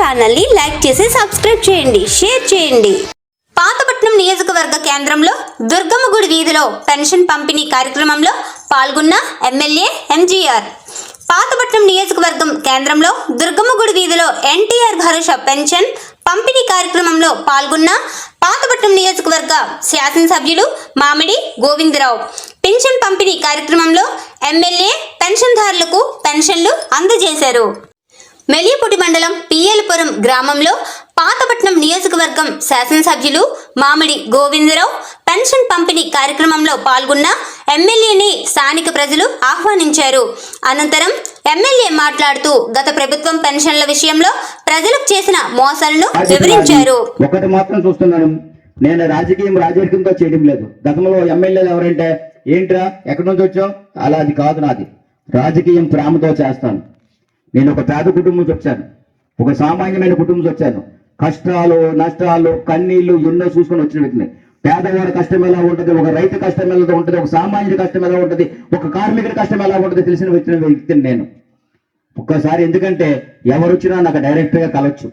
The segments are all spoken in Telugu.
ఛానల్ని లైక్ చేసి సబ్స్క్రైబ్ చేయండి, షేర్ చేయండి. పాతపట్నం నియోజకవర్గ కేంద్రంలో దుర్గమ్మ గుడి వీధిలో పెన్షన్ పంపిణీ కార్యక్రమంలో పాల్గొన్న ఎమ్మెల్యే ఎంజీఆర్. పాతపట్నం నియోజకవర్గం కేంద్రంలో దుర్గమ్మ గుడి వీధిలో ఎన్టీఆర్ భరోసా పెన్షన్ పంపిణీ కార్యక్రమంలో పాల్గొన్న పాతపట్నం నియోజకవర్గ శాసనసభ్యులు మామిడి గోవిందరావు పెన్షన్ పంపిణీ కార్యక్రమంలో ఎమ్మెల్యే పెన్షన్దారులకు పెన్షన్లు అందజేశారు. మెలియపూడి మండలం పియ్యలపురం గ్రామంలో పాతపట్నం నియోజకవర్గం శాసనసభ్యులు మామిడి గోవిందరావు పెన్షన్ పంపిణీ కార్యక్రమంలో పాల్గొన్న ఎమ్మెల్యేని స్థానిక ప్రజలు ఆహ్వానించారు. అనంతరం ఎమ్మెల్యే మాట్లాడుతూ గత ప్రభుత్వం పెన్షన్ల విషయంలో ప్రజలకు చేసిన మోసాలను వివరించారు. ఒకటి మాత్రం చూస్తున్నాను, నేను రాజకీయంతో చేయడం లేదు. గతంలో ఎమ్మెల్యేలు ఎవరంటే ఏంట్రా ఎక్కడి నుంచి వచ్చావు, అలా అది కాదు. నాది రాజకీయం ప్రేమతో చేస్తాను. నేను ఒక పేద కుటుంబం నుంచి వచ్చాను, ఒక సామాన్యమైన కుటుంబం నుంచి వచ్చాను. కష్టాలు నష్టాలు కన్నీళ్లు ఎన్నో చూసుకొని వచ్చిన వ్యక్తిని. పేదవాడి కష్టం ఎలా ఉంటుంది, ఒక రైతు కష్టం ఎలా ఉంటుంది, ఒక సామాన్యుడి కష్టం ఎలా ఉంటుంది, ఒక కార్మికుడి కష్టం ఎలా ఉంటుంది తెలిసిన వ్యక్తిని నేను. ఒక్కసారి ఎందుకంటే ఎవరు వచ్చినా నాకు డైరెక్ట్గా కలవచ్చు.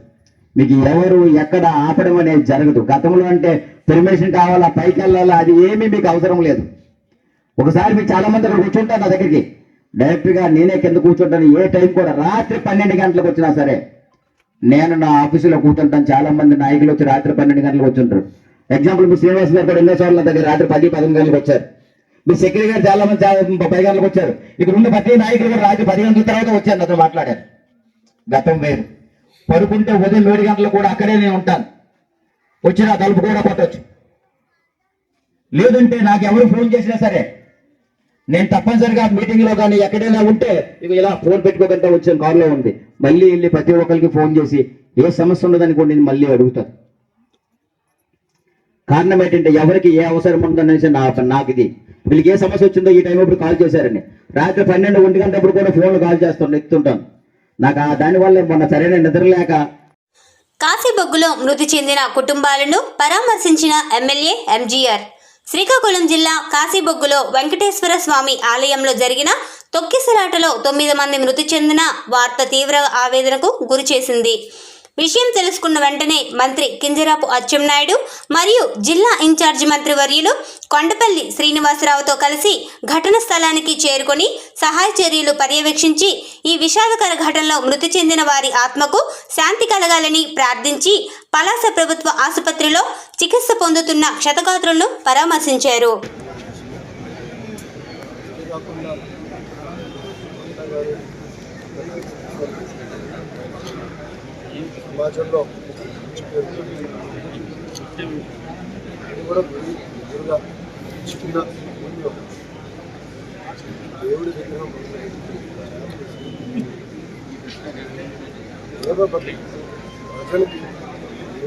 మీకు ఎవరు ఎక్కడ ఆపడం అనేది జరగదు. గతంలో అంటే పెర్మిషన్ కావాలా, పైకి వెళ్ళాలా, అది ఏమీ మీకు అవసరం లేదు. ఒకసారి మీకు చాలా మంది అక్కడ కూర్చుంటారు నా దగ్గరికి, డైరెక్ట్గా నేనే కింద కూర్చుంటాను. ఏ టైం కూడా రాత్రి 12 గంటలకు వచ్చినా సరే నేను నా ఆఫీసులో కూర్చుంటాను. చాలా మంది నాయకులు వచ్చి రాత్రి 12 గంటలకు వచ్చుంటారు. ఎగ్జాంపుల్ మీ శ్రీనివాస్ గారు కూడా ఎన్నోసార్లు నా దగ్గర రాత్రి 10-11 గంటలకు వచ్చారు. మీ సెక్రటరీ గారు చాలా మంది 30 గంటలకు వచ్చారు. ఇక్కడ ఉన్న ప్రతి నాయకులు కూడా రాత్రి 10 గంటల తర్వాత వచ్చారు, నాతో మాట్లాడారు. గతం వేరు. పడుకుంటే ఉదయం 7 గంటలకు కూడా అక్కడే నేను ఉంటాను. వచ్చిన తలుపు కూడా పట్టవచ్చు. లేదంటే నాకు ఎవరు ఫోన్ చేసినా సరే నేను తప్పనిసరిగా మీటింగ్ లో కానీ ఎక్కడైనా ఉంటే ఇక ఇలా ఫోన్ పెట్టుకోకుండా వచ్చాను, కారులో ఉంది. మళ్ళీ వెళ్ళి ప్రతి ఒక్కరికి ఫోన్ చేసి ఏ సమస్య ఉన్నదనుకోండి నేను మళ్ళీ అడుగుతాను. కారణం ఏంటంటే ఎవరికి ఏ అవసరం ఉందనేసి నాకు ఇది వీళ్ళకి ఏ సమస్య వచ్చిందో ఈ టైం అప్పుడు కాల్ చేశారని రాత్రి 12-1 గంటప్పుడు కూడా ఫోన్లు కాల్ చేస్తాను, ఎత్తుంటాను. నాకు దానివల్ల మొన్న సరైన నిద్ర లేక కాశీబొగ్గులో మృతి చెందిన కుటుంబాలను పరామర్శించిన ఎమ్మెల్యే ఎంజీఆర్. శ్రీకాకుళం జిల్లా కాశీబొగ్గులో వెంకటేశ్వర స్వామి ఆలయంలో జరిగిన తొక్కిసలాటలో 9 మంది మృతి చెందిన వార్త తీవ్ర ఆవేదనకు గురిచేసింది. విషయం తెలుసుకున్న వెంటనే మంత్రి కింజరాపు అచ్చెన్నాయుడు మరియు జిల్లా ఇన్ఛార్జి మంత్రి వర్యులు కొండపల్లి శ్రీనివాసరావుతో కలిసి ఘటన స్థలానికి చేరుకొని సహాయ చర్యలు పర్యవేక్షించి ఈ విషాదకర ఘటనలో మృతి చెందిన వారి ఆత్మకు శాంతి కలగాలని ప్రార్థించి పలాస ప్రభుత్వ ఆసుపత్రిలో చికిత్స పొందుతున్న క్షతగాత్రులను పరామర్శించారు. సమాజంలో కూడా గురుగా చిన్న దేవుడి విగ్రహం ప్రజలకి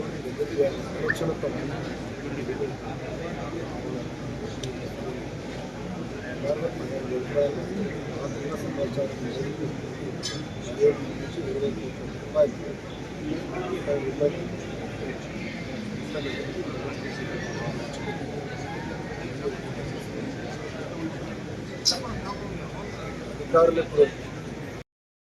దేవుడి దగ్గర ఆలోచనతో సమాచారం అధికారులకు